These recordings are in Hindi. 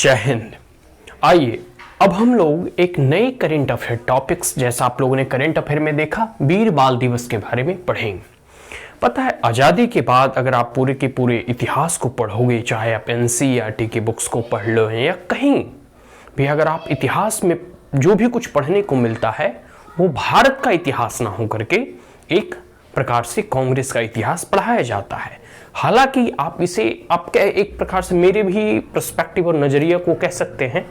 जय हिंद। आइए अब हम लोग एक नए करंट अफेयर टॉपिक्स, जैसा आप लोगों ने करंट अफेयर में देखा, वीर बाल दिवस के बारे में पढ़ेंगे। पता है, आज़ादी के बाद अगर आप पूरे के पूरे इतिहास को पढ़ोगे, चाहे आप एनसीईआरटी की बुक्स को पढ़ लो या कहीं भी अगर आप इतिहास में जो भी कुछ पढ़ने को मिलता है वो भारत का इतिहास ना हो करके एक प्रकार से कांग्रेस का इतिहास पढ़ाया जाता है। हालांकि आप इसे आपके एक प्रकार से मेरे भी पर्सपेक्टिव और नजरिया को कह सकते हैं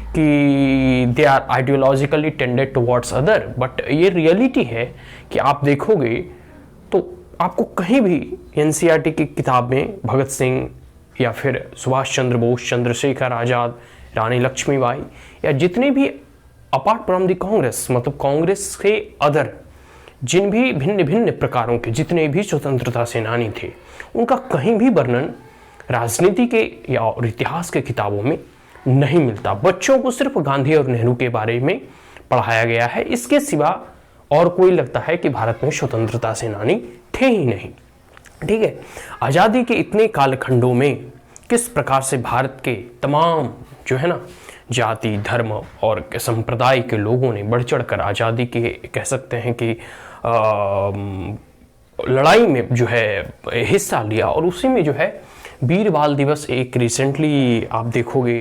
कि they are ideologically tended towards other, but ये रियलिटी है कि आप देखोगे तो आपको कहीं भी एनसीईआरटी की किताब में भगत सिंह या फिर सुभाष चंद्र बोस, चंद्रशेखर आजाद, रानी लक्ष्मीबाई या जितने भी अपार्ट फ्रॉम द कांग्रेस, मतलब कांग्रेस के अदर जिन भी भिन्न भिन्न प्रकारों के जितने भी स्वतंत्रता सेनानी थे, उनका कहीं भी वर्णन राजनीति के या और इतिहास के किताबों में नहीं मिलता। बच्चों को सिर्फ गांधी और नेहरू के बारे में पढ़ाया गया है, इसके सिवा और कोई लगता है कि भारत में स्वतंत्रता सेनानी थे ही नहीं। ठीक है, आज़ादी के इतने कालखंडों में किस प्रकार से भारत के तमाम जो है ना जाति, धर्म और संप्रदाय के लोगों ने बढ़ चढ़ कर आज़ादी के कह सकते हैं कि लड़ाई में जो है हिस्सा लिया, और उसी में जो है वीर बाल दिवस एक रिसेंटली आप देखोगे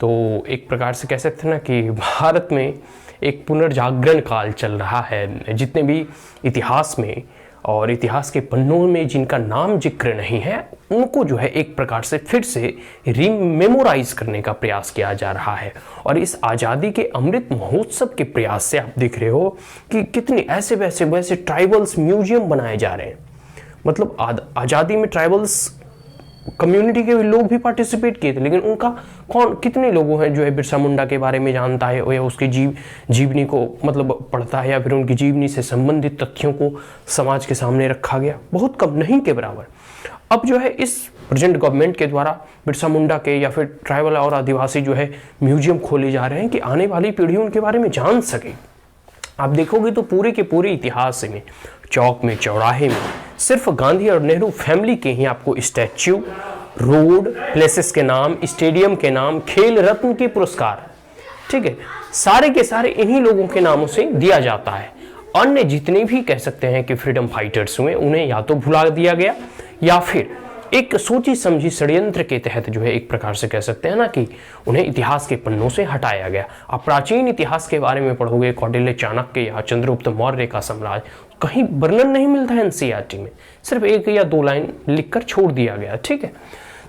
तो एक प्रकार से कह सकते हैं ना कि भारत में एक पुनर्जागरण काल चल रहा है। जितने भी इतिहास में और इतिहास के पन्नों में जिनका नाम जिक्र नहीं है, उनको जो है एक प्रकार से फिर से रीमेमोराइज करने का प्रयास किया जा रहा है। और इस आज़ादी के अमृत महोत्सव के प्रयास से आप देख रहे हो कि कितने ऐसे वैसे ट्राइबल्स म्यूजियम बनाए जा रहे हैं। मतलब आज़ादी में ट्राइबल्स कम्युनिटी के लोग भी पार्टिसिपेट किए थे, लेकिन उनका कितने लोगों हैं जो है बिरसा मुंडा के बारे में जानता है या उसके जीवनी को मतलब पढ़ता है या फिर उनकी जीवनी से संबंधित तथ्यों को समाज के सामने रखा गया? बहुत कम, नहीं के बराबर। अब जो है इस प्रेजेंट गवर्नमेंट के द्वारा बिरसा मुंडा के या फिर ट्राइबल और आदिवासी जो है म्यूजियम खोले जा रहे हैं कि आने वाली पीढ़ी उनके बारे में जान सके। आप देखोगे तो पूरे के पूरे इतिहास में चौक में, चौराहे में सिर्फ गांधी और नेहरू फैमिली के ही आपको स्टैच्यू, रोड, प्लेसेस के नाम, स्टेडियम के नाम, खेल रत्न के पुरस्कार, ठीक है, सारे के सारे इन्हीं लोगों के नामों से दिया जाता है। अन्य जितने भी कह सकते हैं कि फ्रीडम फाइटर्स हुए, उन्हें या तो भुला दिया गया या फिर एक सोची समझी षड्यंत्र के तहत जो है एक प्रकार से कह सकते हैं ना कि उन्हें इतिहास के पन्नों से हटाया गया। आप प्राचीन इतिहास के बारे में पढ़ोगे, कौटिल्य, चाणक्य या चंद्रगुप्त मौर्य का साम्राज्य, कहीं वर्णन नहीं मिलता है एनसीईआरटी में, सिर्फ एक या दो लाइन लिखकर छोड़ दिया गया। ठीक है,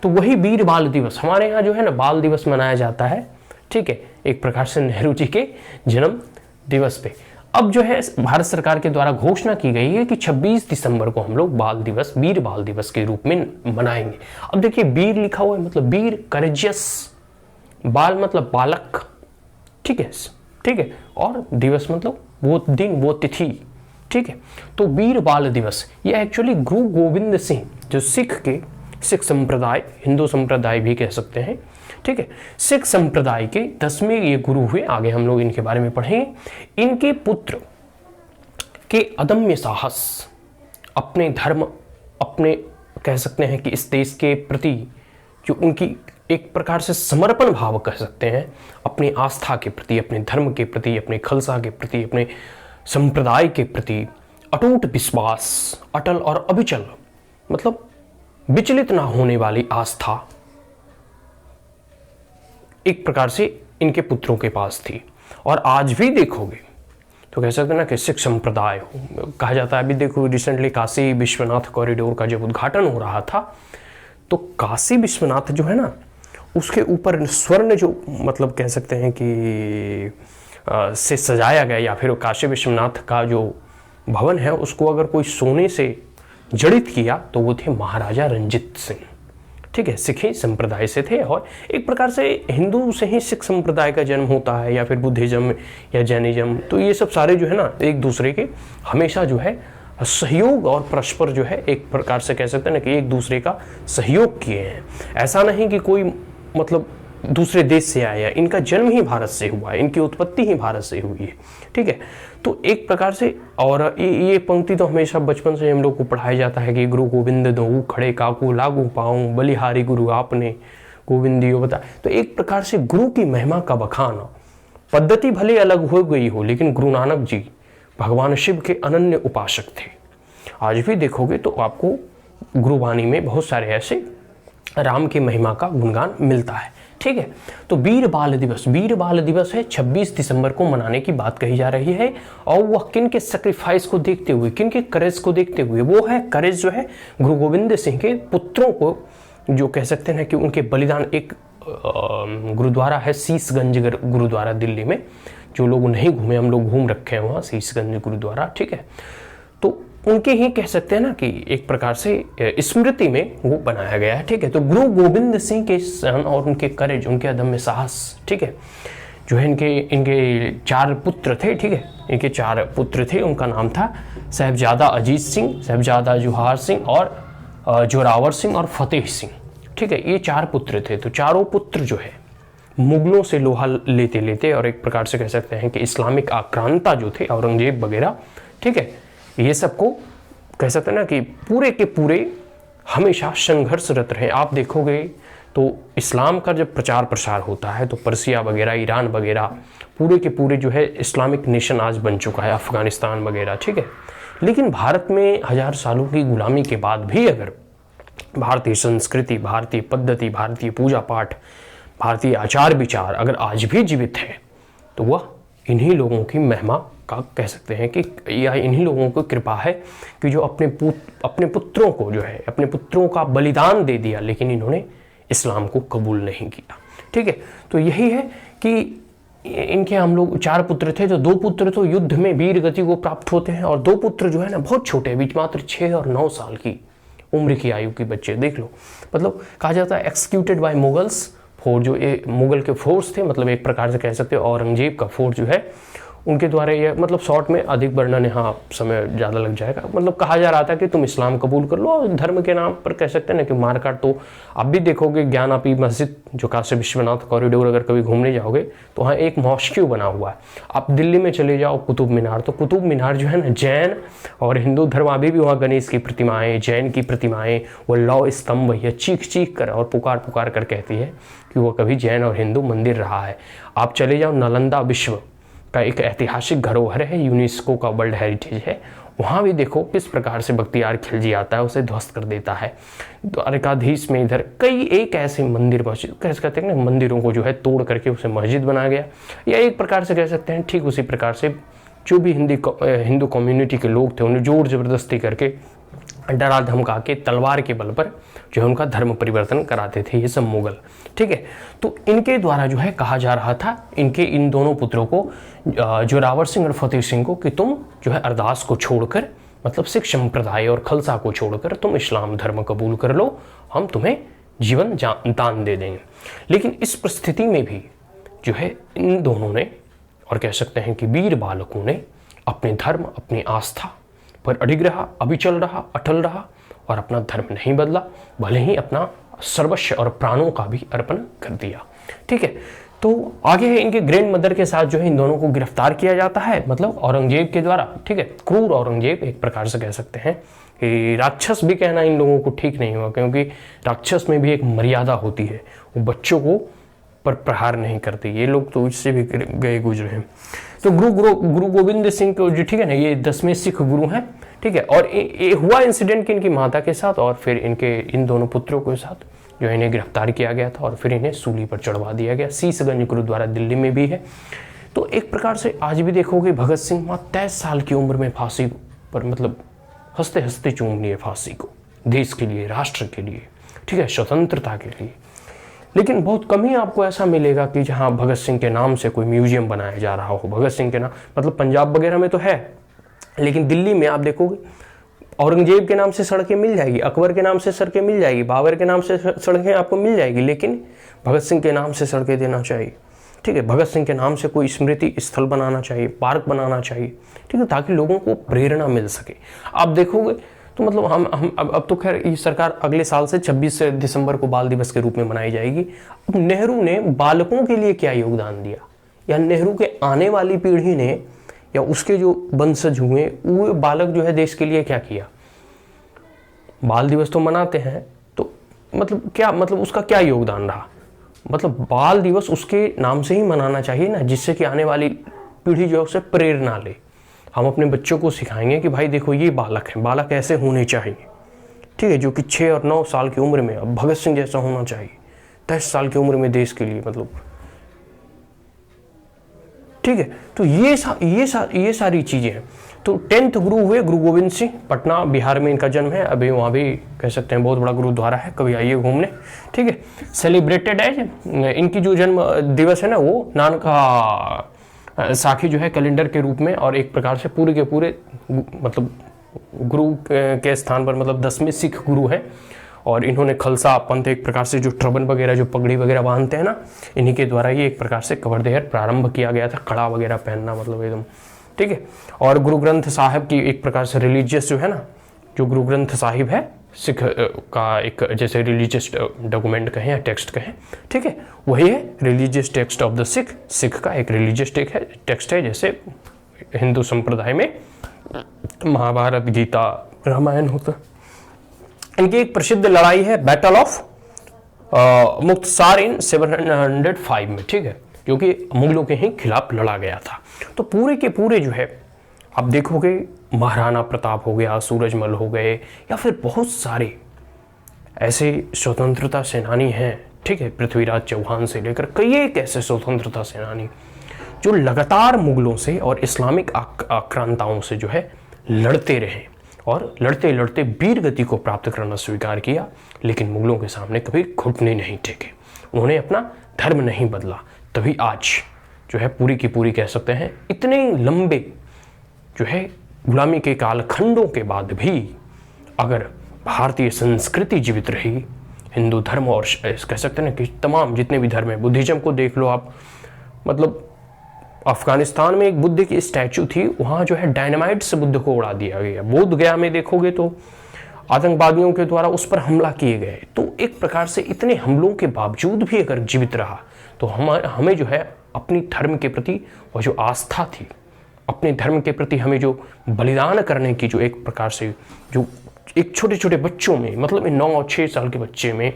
तो वही वीर बाल दिवस हमारे यहाँ जो है ना बाल दिवस मनाया जाता है। ठीक है, एक प्रकार से नेहरू जी के जन्म दिवस पे। अब जो है भारत सरकार के द्वारा घोषणा की गई है कि 26 दिसंबर को हम लोग बाल दिवस, वीर बाल दिवस के रूप में मनाएंगे। अब देखिए, वीर लिखा हुआ है मतलब वीर, करेजियस, बाल मतलब बालक, ठीक है, और दिवस मतलब वो दिन, वो तिथि। ठीक है, तो वीर बाल दिवस ये एक्चुअली गुरु गोविंद सिंह, जो सिख संप्रदाय, हिंदू संप्रदाय भी कह सकते हैं, ठीक है, सिख संप्रदाय के 10वें ये गुरु हुए। आगे हम लोग इनके बारे में पढ़ेंगे। इनके पुत्र के अदम्य साहस, अपने धर्म, अपने कह सकते हैं कि इस देश के प्रति जो उनकी एक प्रकार से समर्पण भाव कह सकते हैं, अपनी आस्था के प्रति, अपने धर्म के प्रति, अपने खालसा के प्रति, अपने संप्रदाय के प्रति अटूट विश्वास, अटल और अविचल, मतलब विचलित ना होने वाली आस्था एक प्रकार से इनके पुत्रों के पास थी। और आज भी देखोगे तो कह सकते हैं ना कि सिख संप्रदाय कहा जाता है। अभी देखो, रिसेंटली काशी विश्वनाथ कॉरिडोर का जब उद्घाटन हो रहा था, तो काशी विश्वनाथ जो है ना, उसके ऊपर स्वर्ण जो मतलब कह सकते हैं कि से सजाया गया, या फिर काशी विश्वनाथ का जो भवन है उसको अगर कोई सोने से जड़ित किया तो वो थे महाराजा रंजीत सिंह। ठीक है, सिखी संप्रदाय से थे, और एक प्रकार से हिंदू से ही सिख संप्रदाय का जन्म होता है, या फिर बुद्धिज्म या जैनिज्म। तो ये सब सारे जो है ना एक दूसरे के हमेशा जो है सहयोग और परस्पर जो है एक प्रकार से कह सकते हैं ना कि एक दूसरे का सहयोग किए हैं। ऐसा नहीं कि कोई मतलब दूसरे देश से आया, इनका जन्म ही भारत से हुआ है, इनकी उत्पत्ति ही भारत से हुई है। ठीक है, तो एक प्रकार से, और ये पंक्ति तो हमेशा बचपन से हम लोग को पढ़ाया जाता है कि गुरु गोविंद दो खड़े काकू लागू पाऊं, बलिहारी गुरु आपने, गोविंदियो बता। तो एक प्रकार से गुरु की महिमा का बखान, पद्धति भले अलग हो गई हो, लेकिन गुरु नानक जी भगवान शिव के अनन्य उपासक थे। आज भी देखोगे तो आपको गुरुवाणी में बहुत सारे ऐसे राम की महिमा का गुणगान मिलता है। ठीक है, तो वीर बाल दिवस है 26 दिसंबर को मनाने की बात कही जा रही है। और वह किन के सेक्रीफाइस को देखते हुए, किन के करेज को देखते हुए, वो है करेज जो है गुरु गोविंद सिंह के पुत्रों को, जो कह सकते हैं कि उनके बलिदान। एक गुरुद्वारा है शीशगंज गुरुद्वारा दिल्ली में, जो लोग नहीं घूमे, हम लोग घूम रखे हैं वहाँ शीशगंज गुरुद्वारा। ठीक है, तो उनके ही कह सकते हैं ना कि एक प्रकार से स्मृति में वो बनाया गया है। ठीक है, तो गुरु गोविंद सिंह के सन और उनके करेज, उनके अदम्य साहस, ठीक है, जो है इनके 4 पुत्र थे। ठीक है, इनके 4 पुत्र थे। उनका नाम था साहिबजादा अजीत सिंह, साहिबजादा जोहार सिंह और जोरावर सिंह और फतेह सिंह। ठीक है, ये 4 पुत्र थे। तो चारों पुत्र जो है मुगलों से लोहा लेते लेते, और एक प्रकार से कह सकते हैं कि इस्लामिक आक्रांता जो थे, औरंगजेब वगैरह, ठीक है, ये सबको कह सकते हैं ना कि पूरे के पूरे हमेशा संघर्षरत रहे। आप देखोगे तो इस्लाम का जब प्रचार प्रसार होता है तो पर्सिया वगैरह, ईरान वगैरह, पूरे के पूरे जो है इस्लामिक नेशन आज बन चुका है, अफगानिस्तान वगैरह। ठीक है, लेकिन भारत में 1000 सालों की गुलामी के बाद भी अगर भारतीय संस्कृति, भारतीय पद्धति, भारतीय पूजा पाठ, भारतीय आचार विचार अगर आज भी जीवित है, तो वह इन्हीं लोगों की महिमा का कह सकते हैं कि, या इन्हीं लोगों की कृपा है कि जो अपने पुत्रों को जो है, अपने पुत्रों का बलिदान दे दिया, लेकिन इन्होंने इस्लाम को कबूल नहीं किया। ठीक है, तो यही है कि इनके हम लोग 4 पुत्र थे। तो 2 पुत्र तो युद्ध में वीर गति को प्राप्त होते हैं, और 2 पुत्र जो है ना बहुत छोटे, बीच मात्र 6 और 9 साल की उम्र की आयु के बच्चे। देख लो, मतलब कहा जाता है एक्सक्यूटेड बाय मुगल्स फोर्स, जो ये मुगल के फोर्स थे, मतलब एक प्रकार से कह सकते हो औरंगजेब का फोर्स जो है, उनके द्वारा ये, मतलब शॉर्ट में अधिक वर्णन यहाँ समय ज़्यादा लग जाएगा। मतलब कहा जा रहा था कि तुम इस्लाम कबूल कर लो, और धर्म के नाम पर कह सकते हैं ना कि मारकाट। तो आप भी देखोगे ज्ञानापी मस्जिद, जो काशी विश्वनाथ कॉरिडोर अगर कभी घूमने जाओगे तो वहाँ एक मॉस्क्यू बना हुआ है। आप दिल्ली में चले जाओ कुतुब मीनार, तो कुतुब मीनार जो है ना, जैन और हिंदू धर्म, अभी भी वहाँ गणेश की प्रतिमाएँ, जैन की प्रतिमाएँ, वो लौ स्तंभ वही चीख चीख कर और पुकार कर कहती है कि वो कभी जैन और हिंदू मंदिर रहा है। आप चले जाओ नालंदा विश्व का एक ऐतिहासिक धरोहर है, यूनेस्को का वर्ल्ड हेरिटेज है, वहाँ भी देखो किस प्रकार से बख्तियार खिलजी आता है, उसे ध्वस्त कर देता है। द्वारकाधीश में इधर कई एक ऐसे मंदिर, मस्जिद कह सकते हैं ना, मंदिरों को जो है तोड़ करके उसे मस्जिद बनाया गया। या एक प्रकार से कह सकते हैं ठीक उसी प्रकार से जो भी हिंदू कम्युनिटी के लोग थे, उन्हें जोर जबरदस्ती करके, डरा धमका के, तलवार के बल पर जो है उनका धर्म परिवर्तन कराते थे ये सब मुगल। ठीक है, तो इनके द्वारा जो है कहा जा रहा था, इन दोनों पुत्रों को, जोरावर सिंह और फतेह सिंह को, कि तुम जो है अरदास को छोड़कर, मतलब सिख संप्रदाय और खालसा को छोड़कर तुम इस्लाम धर्म कबूल कर लो, हम तुम्हें जीवन दान दे देंगे। लेकिन इस परिस्थिति में भी जो है इन दोनों ने, और कह सकते हैं कि वीर बालकों ने, अपने धर्म, अपनी आस्था पर अडिग रहा, अविचल रहा, अटल रहा, और अपना धर्म नहीं बदला, भले ही अपना सर्वस्व और प्राणों का भी अर्पण कर दिया। ठीक है, तो आगे है इनके ग्रैंड मदर के साथ जो है इन दोनों को गिरफ्तार किया जाता है, मतलब औरंगजेब के द्वारा। ठीक है, क्रूर औरंगजेब, एक प्रकार से कह सकते हैं कि राक्षस भी कहना इन लोगों को ठीक नहीं हुआ, क्योंकि राक्षस में भी एक मर्यादा होती है, वो बच्चों को पर प्रहार नहीं करते। ये लोग तो इससे भी गए गुजरे हैं। तो गुरु गोविंद सिंह को जो, ठीक है ना, ये 10वें सिख गुरु हैं। ठीक है, और ये हुआ इंसिडेंट कि इनकी माता के साथ और फिर इन दोनों पुत्रों के साथ जो इन्हें गिरफ्तार किया गया था और फिर इन्हें सूली पर चढ़वा दिया गया। शीशगंज गुरुद्वारा दिल्ली में भी है। तो एक प्रकार से आज भी देखोगे भगत सिंह 23 साल की उम्र में फांसी पर, मतलब हंसते हंसते चूम लिए फांसी को, देश के लिए, राष्ट्र के लिए, ठीक है, स्वतंत्रता के लिए। लेकिन बहुत कम ही आपको ऐसा मिलेगा कि जहाँ भगत सिंह के नाम से कोई म्यूजियम बनाया जा रहा हो। भगत सिंह के नाम, मतलब पंजाब वगैरह में तो है, लेकिन दिल्ली में आप देखोगे औरंगजेब के नाम से सड़कें मिल जाएगी, अकबर के नाम से सड़कें मिल जाएगी, बाबर के नाम से सड़कें आपको मिल जाएगी, लेकिन भगत सिंह के नाम से सड़कें देना चाहिए। ठीक है, भगत सिंह के नाम से कोई स्मृति स्थल बनाना चाहिए, पार्क बनाना चाहिए, ठीक है, ताकि लोगों को प्रेरणा मिल सके। आप देखोगे तो मतलब हम अब तो खैर ये सरकार अगले साल से 26 दिसंबर को बाल दिवस के रूप में मनाई जाएगी। अब नेहरू ने बालकों के लिए क्या योगदान दिया, या नेहरू के आने वाली पीढ़ी ने या उसके जो वंशज हुए वो बालक जो है देश के लिए क्या किया। बाल दिवस तो मनाते हैं, तो मतलब क्या, मतलब उसका क्या योगदान रहा। मतलब बाल दिवस उसके नाम से ही मनाना चाहिए ना, जिससे कि आने वाली पीढ़ी जो है उससे प्रेरणा ले। हम अपने बच्चों को सिखाएंगे कि भाई देखो ये बालक हैं, बालक ऐसे होने चाहिए, ठीक है, जो कि 6 और 9 साल की उम्र में अब भगत सिंह जैसा होना चाहिए, 10 साल की उम्र में देश के लिए, मतलब ठीक है। तो ये सारी चीजें हैं। तो 10th गुरु हुए गुरु गोविंद सिंह, पटना बिहार में इनका जन्म है। अभी वहाँ भी कह सकते हैं बहुत बड़ा गुरुद्वारा है, कभी आइए घूमने, ठीक है। सेलिब्रेटेड है इनकी जो जन्म दिवस है ना, वो नानक साखी जो है कैलेंडर के रूप में, और एक प्रकार से पूरे के पूरे मतलब गुरु के स्थान पर, मतलब 10वें सिख गुरु हैं। और इन्होंने खालसा पंथ एक प्रकार से जो ट्रबन वगैरह जो पगड़ी वगैरह बांधते हैं ना, इन्हीं के द्वारा ये एक प्रकार से कवर देहर प्रारंभ किया गया था, कड़ा वगैरह पहनना, मतलब एकदम ठीक है। और गुरु ग्रंथ साहिब की एक प्रकार से रिलीजियस जो है ना, जो गुरु ग्रंथ साहिब है सिख का एक जैसे रिलीजियस डॉक्यूमेंट कहें या टेक्स्ट कहें, ठीक है, वही है religious text of the Sikh. Sikh का एक रिलीजियस टेक्स्ट है, जैसे हिंदू संप्रदाय में महाभारत, गीता, रामायण होता। इनकी एक प्रसिद्ध लड़ाई है बैटल ऑफ मुक्तसर इन 705 में, ठीक है, जो कि मुगलों के ही खिलाफ लड़ा गया था। तो पूरे के पूरे जो है आप देखोगे, महाराणा प्रताप हो गया, सूरजमल हो गए, या फिर बहुत सारे ऐसे स्वतंत्रता सेनानी हैं, ठीक है, पृथ्वीराज चौहान से लेकर कई एक ऐसे स्वतंत्रता सेनानी जो लगातार मुगलों से और इस्लामिक आक्रांताओं से जो है लड़ते रहे, और लड़ते लड़ते वीर गति को प्राप्त करना स्वीकार किया, लेकिन मुगलों के सामने कभी घुटने नहीं टेके, उन्होंने अपना धर्म नहीं बदला। तभी आज जो है पूरी की पूरी कह सकते हैं इतने लंबे जो है गुलामी के कालखंडों के बाद भी अगर भारतीय संस्कृति जीवित रही, हिंदू धर्म और कह सकते हैं कि तमाम जितने भी धर्म है, बुद्धिज्म को देख लो आप, मतलब अफगानिस्तान में एक बुद्ध की स्टैचू थी, वहाँ जो है डायनामाइट से बुद्ध को उड़ा दिया गया। बोध गया में देखोगे तो आतंकवादियों के द्वारा उस पर हमला किए गए। तो एक प्रकार से इतने हमलों के बावजूद भी अगर जीवित रहा, तो हमें जो है अपनी धर्म के प्रति वो जो आस्था थी, अपने धर्म के प्रति हमें जो बलिदान करने की जो एक प्रकार से जो एक छोटे छोटे बच्चों में, मतलब 9 और 6 साल के बच्चे में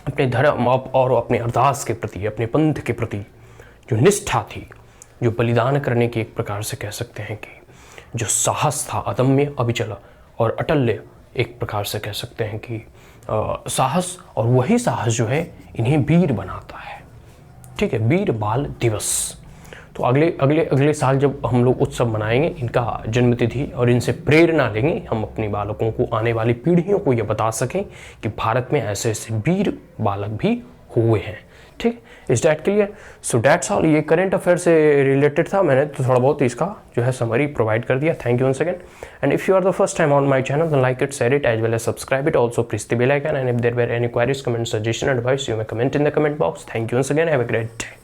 अपने धर्म और अपने अरदास के प्रति, अपने पंथ के प्रति जो निष्ठा थी, जो बलिदान करने की एक प्रकार से कह सकते हैं कि जो साहस था, अदम्य, अविचल और अटल्य, एक प्रकार से कह सकते हैं कि साहस, और वही साहस जो है इन्हें वीर बनाता है, ठीक है, वीर बाल दिवस। तो अगले साल जब हम लोग उत्सव मनाएंगे इनका जन्मतिथि, और इनसे प्रेरणा लेंगे, हम अपने बालकों को, आने वाली पीढ़ियों को यह बता सकें कि भारत में ऐसे ऐसे वीर बालक भी हुए हैं, ठीक। Is that clear? So that's all. ये करंट अफेयर से रिलेटेड था, मैंने तो थोड़ा बहुत इसका जो है समरी प्रोवाइड कर दिया। Thank you once again, and if you are the first time on my channel then like it, share it as well as subscribe it, also press the bell icon, and if there were any queries, comment, suggestion, advice, you may comment in the comment box. Thank you once again, have a great day.